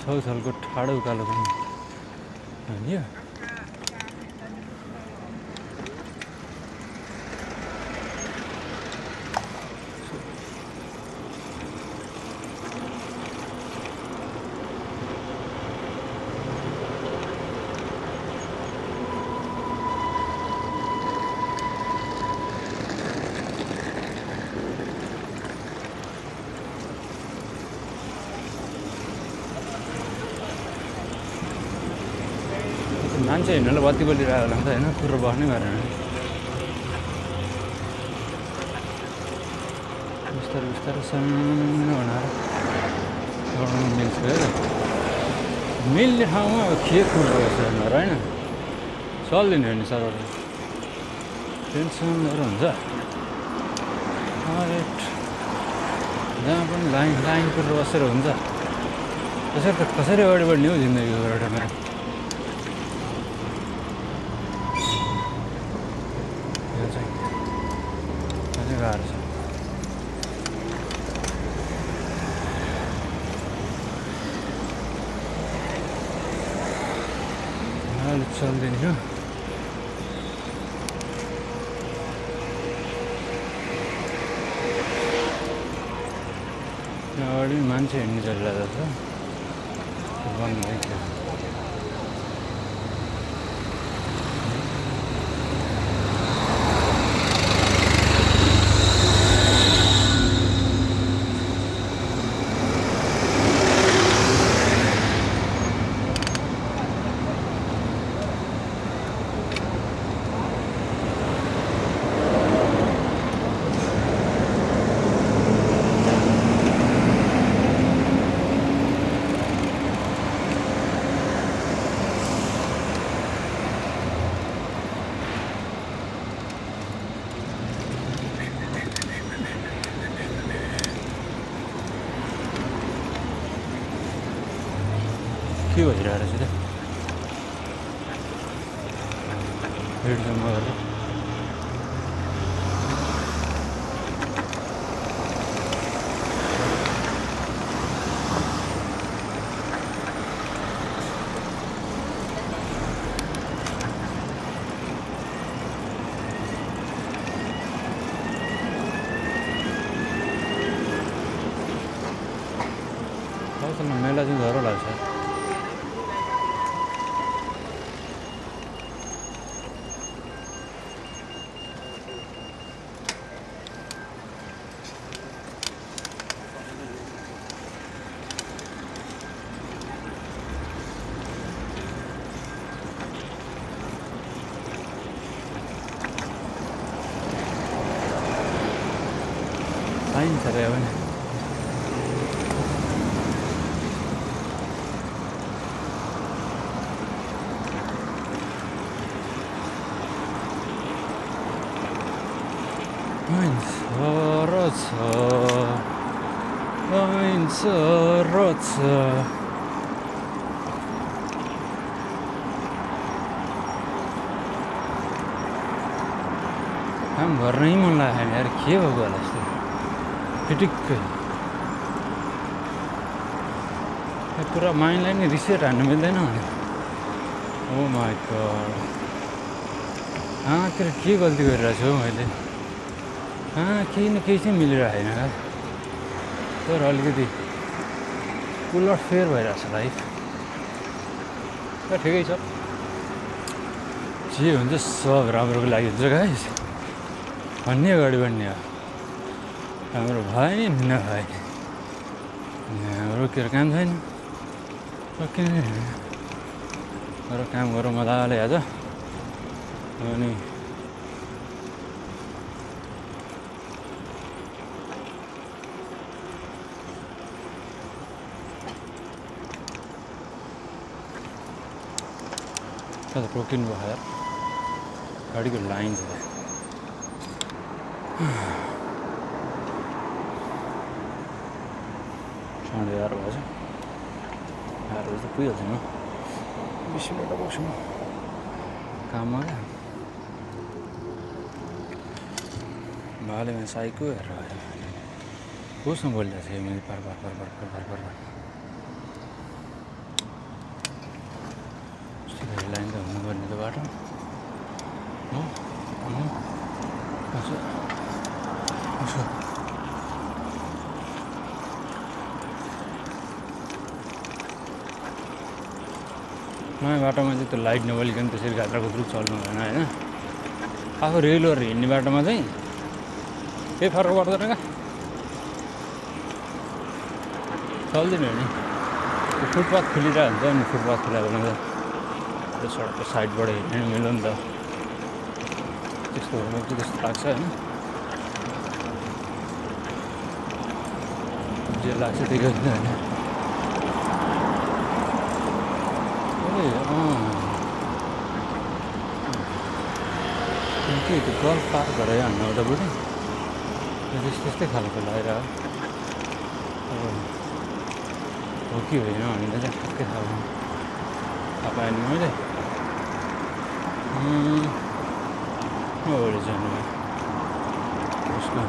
छौछालको ठाडो उकालो पनि होइन। मान्छे हिँड्नलाई बत्ती बलिरहेको होला नि त होइन, कुरो बस्नै गरेन। बिस्तारै बिस्तारै सानो बनाएर दौड्नु मिल्छ क्या। मिल्ने ठाउँमा अब के कुरो गर्छ होइन, चल्दैन नि सर, टेन्सनहरू हुन्छ। जहाँ पनि लाइन कुरो बसेर हुन्छ, त्यसरी त कसरी अगाडि बढ्ने हो जिन्दगीको एउटा मेरो। गाह्रो छ। अहिले चल्दैन क्या। अगाडि मान्छे हिँड्नु चलिरहेको छ, बन्द भइसक्यो। के भइरहेको रहेछ त भिडसम्म गरेर। मेला चाहिँ डह्रो लाग्छ। पाइन्छ रे पनि काम गर्नै मन लागेन यार, के भएको होला यस्तो पिटिक्कै। पुरा माइन्डलाई नि रिसेट हान्नु मिल्दैन भने। ओ माइ गॉड, आखिर के गल्ती गरिरहेको छु मैले? केही न केही चाहिँ मिलिरहेको छैन। तर अलिकति उलट फेर भइरहेको छ लाइफ। ठिकै छ, जे हुन्छ सब राम्रोको लागि हुन्छ गाइस भन्ने अगाडि बढ्ने हो। हाम्रो भयो नि नभए रोकेर काम छैन, रोकिने अरू काम गरौँ मजाले आज। अनि कता रोकिनु भयो यार, गाडीको लाइन छ। साढे 11 बजे 11 बजे त पुगिहाल्छ म, 20 मिनट बस्छु म काममा। क्या भालेमा साइको हेरेर आयो, कोसँग बोलिरहेको छ मैले? पर नयाँ बाटोमा चाहिँ त्यो लाइट नबलिकन त्यसरी घात्रा घुत्रुक चल्नु भएन होइन। आफू रेगुलर हिँड्ने बाटोमा चाहिँ केही फरक पर्दैन क्या, चल्दैन नि। त्यो फुटपाथ खुलिरहेको हुन्छ नि, फुटपाथ खुलाएको त त्यो सडकको साइडबाट हिँड्नु मिल्यो नि त। त्यस्तो हुनु चाहिँ त्यस्तो लाग्छ होइन, जे लाग्छ त्यही गर्छ होइन। के त्यो गल्फ पार गरेर हान्न उतापट्टि त्यस्तै खालको लगाइरह हो कि होइन भनेर चाहिँ ठ्याक्कै थाहा भएन। थाहा पाएन मैले अगाडि जानु उसको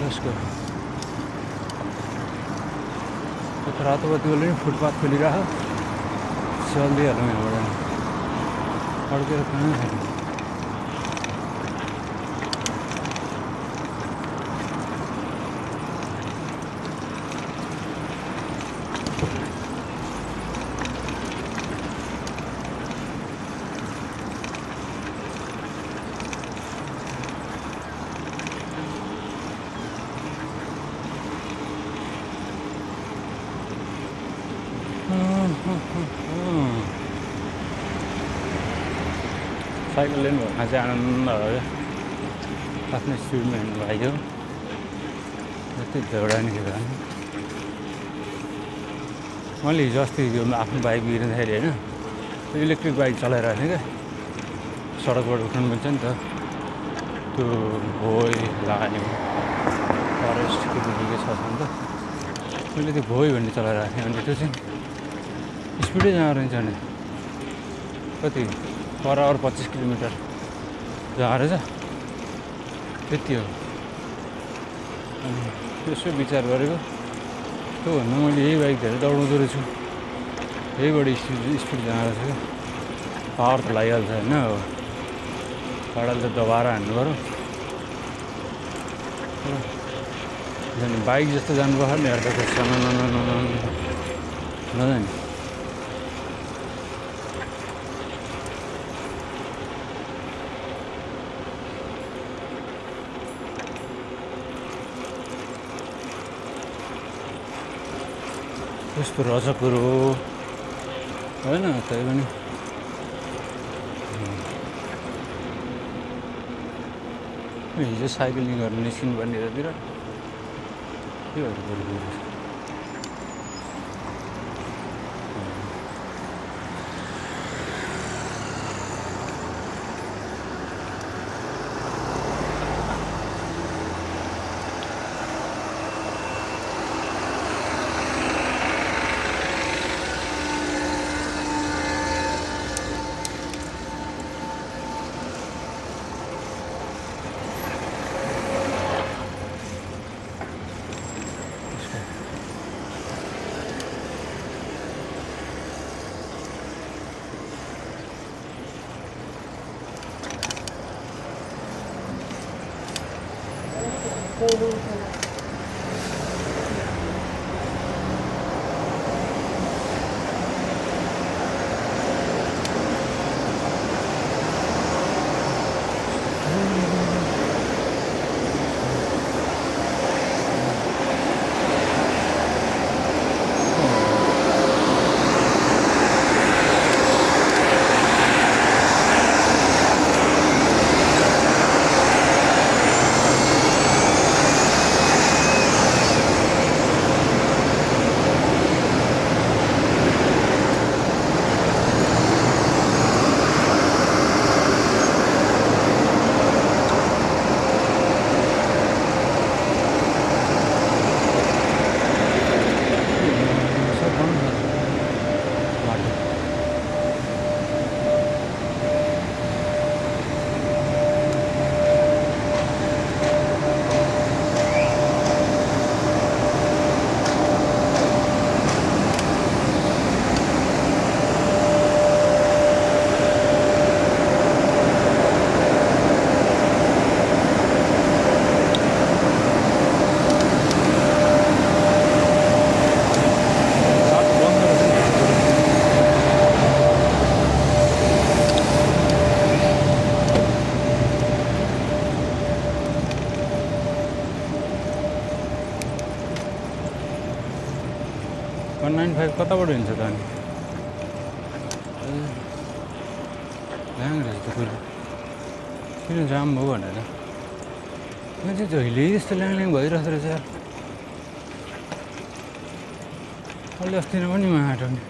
यसको त्यो रातो बत्तीले नि फुटपाथ खोलिरहेको चल्दिहालौँ यहाँबाट अड्केर कहाँ छैन। साइकल लेन भएकोमा चाहिँ आनन्द हो क्या, आफ्नै स्पिडमा हिँड्नु भाइयो जति झगडा नि के गर्नु। मैले हिजो अस्ति यो आफ्नो बाइक बिग्रिँदाखेरि होइन त्यो इलेक्ट्रिक बाइक चलाइरहेको थिएँ क्या, सडकबाट उठाउनु मिल्छ नि त त्यो भोइ लाग्यो फरेस्ट के के छ नि त। मैले त्यो भोइ भन्ने चलाइरहेको थिएँ अनि त्यो चाहिँ स्पिडै जाँदो रहेछ भने कति पर आवर 25 किलोमिटर जाँदो रहेछ त्यति हो। अनि त्यसो विचार गरेको त्योभन्दा मैले यही बाइक धेरै दौडाउँदो रहेछु, यही बढी स्पिड जाँदो रहेछ क्या। पावर त लागिहाल्छ होइन, अब गाडाले त दबाएर हान्नु पऱ्यो। बाइक जस्तो जानुपर्छ नि हेर्दा त नजाने यस्तो रहेछ कुरो होइन। त्यही पनि हिजो साइक्लिङ गर्नु निस्किनु पर्ने यतातिर के गर्नु कताबाट हिँड्छ त अनि ल्याङ रहेछ त कुरो किन जाम भयो भनेर यहाँ चाहिँ जहिले यस्तो ल्याङ भइरहेको रहेछ यार अलि अस्ति नै पनि माटो नि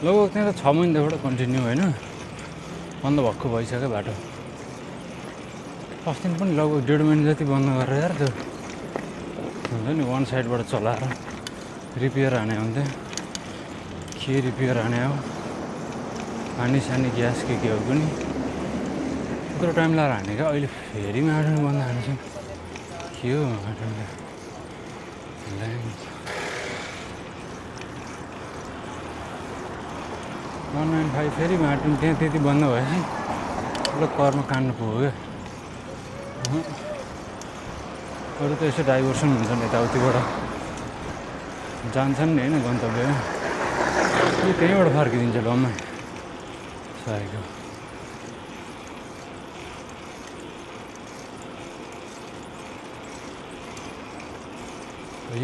लगभग त्यहाँ त 6 महिनाबाट कन्टिन्यू होइन बन्द भएको भइसक्यो बाटो अस्ति पनि लगभग 1.5 महिना जति बन्द गरेर यार त्यो हुन्छ नि वान साइडबाट चलाएर रिपेयर हाने हुन्थ्यो के रिपेयर हाने हो पानी सानी ग्यास के हो पनि यत्रो टाइम लाएर हाने क्या अहिले फेरि माटो बन्द हानेछौँ के हो माटो 195 फेरि माटो त्यहाँ त्यति बन्द भएपछि ल कर्म काट्नु पुग्यो क्या अरू त यसो डाइभर्सन हुन्छ नि यताउतिबाट जान्छन् नि होइन गन्तव्य त्यहीँबाट फर्किदिन्छ लम्मा साइकल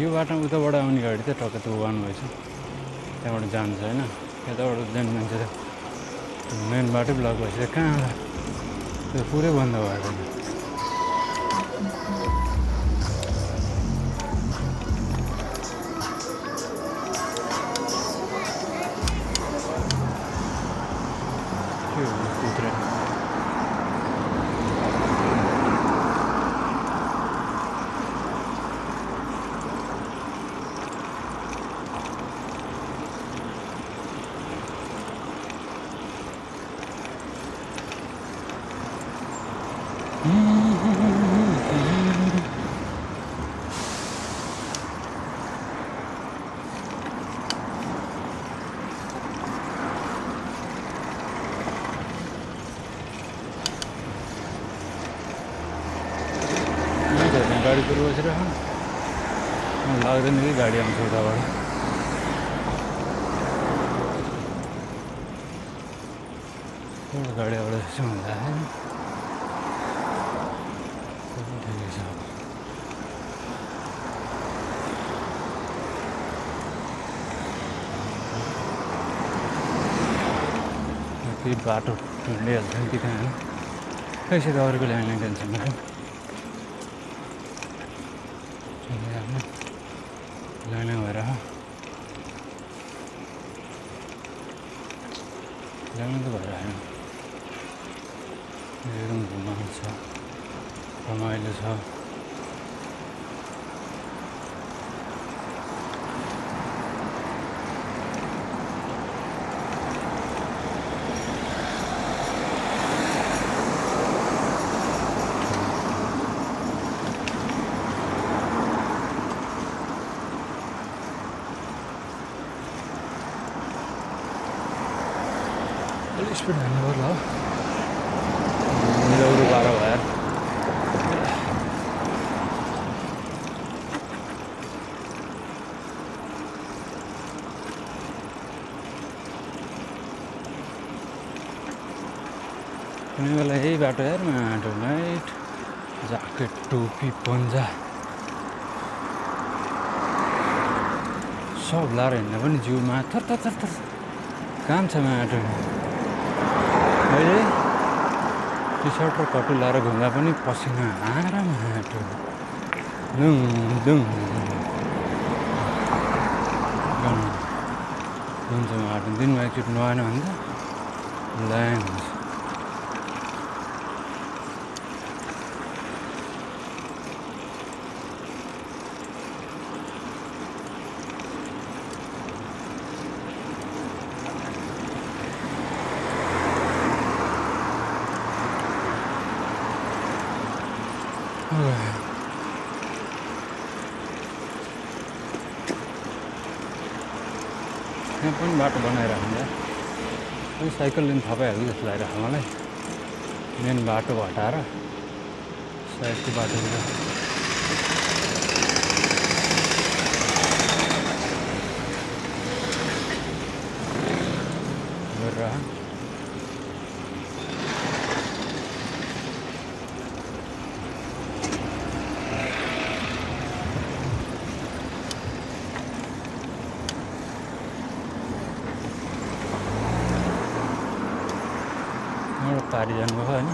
यो बाटोमा उताबाट आउने गाडी त टक्क त्यो वान भएछ त्यहाँबाट जान्छ होइन यताबाट जाने मान्छे त मेन बाटो ब्लक भएपछि कहाँ त्यो पुरै बन्द भएको गाडी कुरो बसेर लाग्दैन कि गाडी आउँछ उताबाट गाडी आउँदा यसो हुँदा ठिकै छ केही बाटो ल्याइहाल्छ कि कहाँ कैसे त अरूको ल्याउने टेन्सन भयो ल्याउने भएर ल्याउनु त भएर आएन एकदम घुमाएको छ रमाइलो छ स्पिड हान्नु पर्ला हो मिलाउनु 12 भयो कुनै बेला यही बाटो यार माटो नाइट ज्याकेट टोपी पन्जा सब लाएर हिँड्दा पनि जिउमा थर काम छ माटो अहिले टी सर्ट र कटु लाएर घुम्दा पनि पसिना आएर माटो दुङ हुन्छ माटो दिनमा एकचोटि नुहाएन भने त ल्याङ हुन्छ यहाँ पनि बाटो बनाइराख्नु अनि साइकल लिन थपाइहाल्यो जस्तो लागिरहेको मलाई मेन बाटो हटाएर साइडको बाटो गरेर एउटा पारी जानुभयो होइन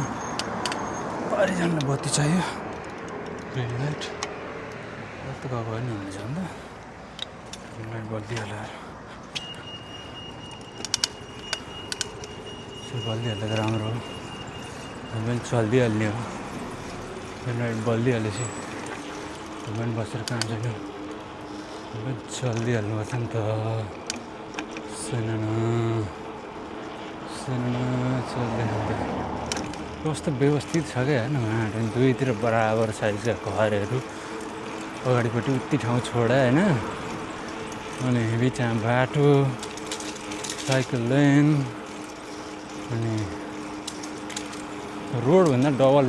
पारी जानलाई बत्ती चाहियो ग्रिन लाइट कस्तो गएको होइन हुनेछ अन्त ग्रिन लाइट बलिदिइहाल्यो बलिदिइहाल्दा त राम्रो हो पनि चलिदिइहाल्ने हो ग्रिन लाइट बलिदिइहालेपछि पनि बसेर काम छैन पनि चलिदिइहाल्नु पर्छ नि त सुन चल्दैन कस्तो व्यवस्थित छ क्या होइन दुईतिर बराबर साइजका घरहरू अगाडिपट्टि उति ठाउँ छोडा होइन अनि बिचमा बाटो साइकल लेन अनि रोडभन्दा डबल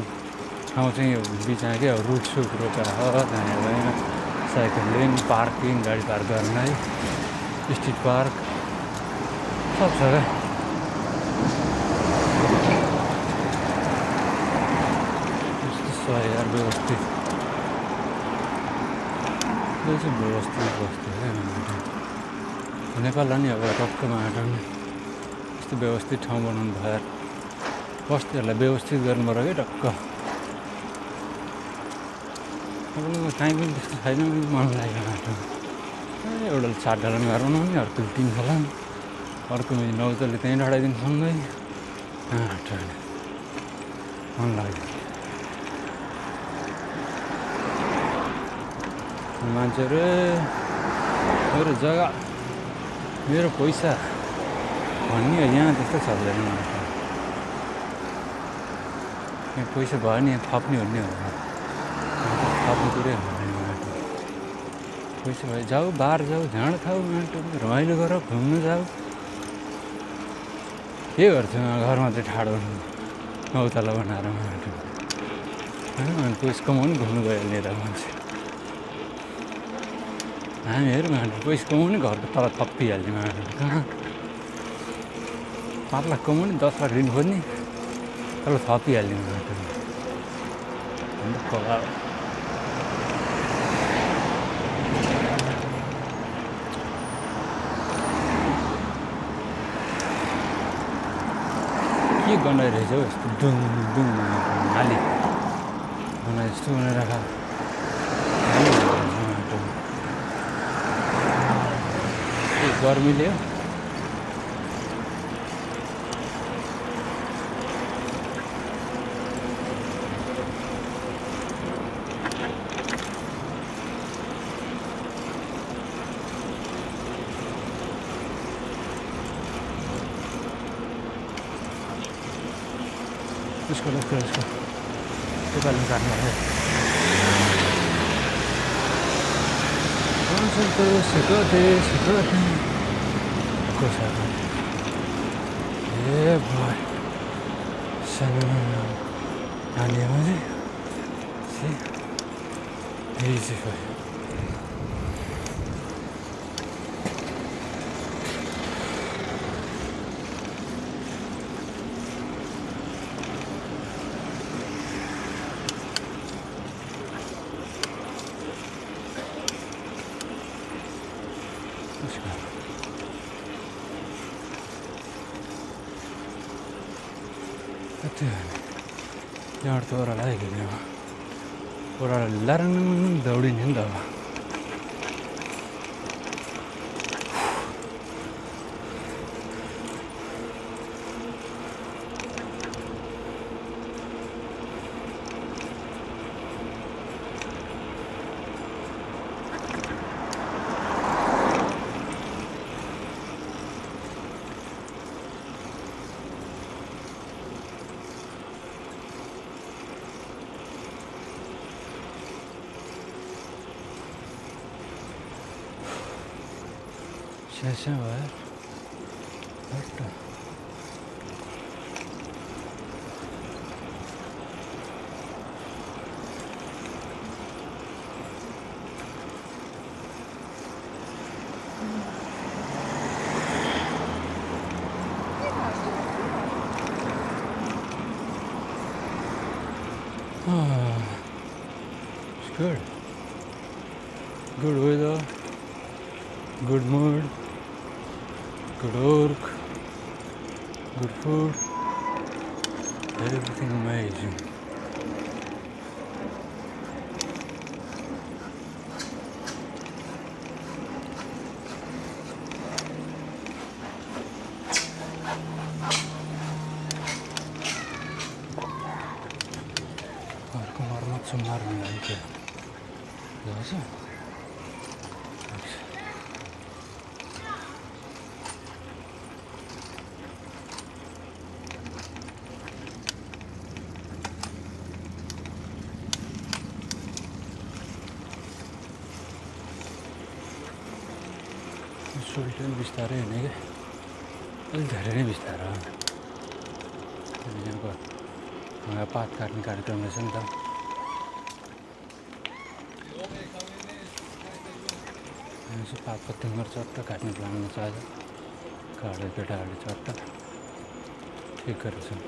ठाउँ चाहिँ यो बिचमा क्या रुट सुट रोपेर त्यहाँ साइकल लेन पार्किङ गाडी पार्क गर्नलाई स्ट्रिट पार्क सब छ क्या यार व्यवस्थित यो चाहिँ व्यवस्थित बस्ती क्या नेपाललाई नि अब टक्कमा आँटाउने यस्तो व्यवस्थित ठाउँ बनाउनु भयो बस्तीहरूलाई व्यवस्थित गर्नु पर्यो क्या टक्क अब काहीँ पनि त्यस्तो छैन मन लाग्यो आँटो एउटा 7 ढलान घर बनाउने अर्को 3 ढलान अर्को 9 तले त्यहीँ ढडाइदिनु सँगै आँटो मन लाग्यो मान्छेहरू मेरो जग्गा मेरो पैसा भन्ने हो यहाँ त्यस्तो चल्दैन यहाँ पैसा भयो नि यहाँ थप्ने भन्ने हो थप्ने कुरै हुँदैन पैसा भयो जाऊ बाहिर जाऊ झाँड खाऊ रमाइलो गर घुम्नु जाऊ के गर्छु घरमा चाहिँ ठाडो 9 तला बनाएर होइन पैसा कमाउनु घुम्नु गइहाल्ने त मान्छे हामीहरू पैसा कमाउने घरको तल थपिहाल्ने कहाँ 5 लाख कमाउने 10 लाख ऋण खोज्ने तल थपिहाल्ने कला के गनाइरहेछ हौ यस्तो डुङ डुङ नाली गना यस्तो बनाएर गर्मीले हो उसको नेपालमा काट्नु है ए भाइ सानो नानीमा चाहिँ इजी भयो त्यहाँबाट त ओह्रालो आइगयो ओह्रालो लारङ दौडिने नि त अब Session var. Borta. It's good. Good weather. Good mood. Good work, good food, Everything amazing. घरको मर्मत सम्हार्नु लागि के छ सुल्टन बिस्तारै हिँड्ने क्या अलिक धेरै नै बिस्तारो यहाँको पात काट्ने कार्यक्रम रहेछ नि त यसो पात पत्याङ्गर चट्ट काट्ने प्लानमा छ आज घरको केटाहरूले चट्ट ठिक गरेछन्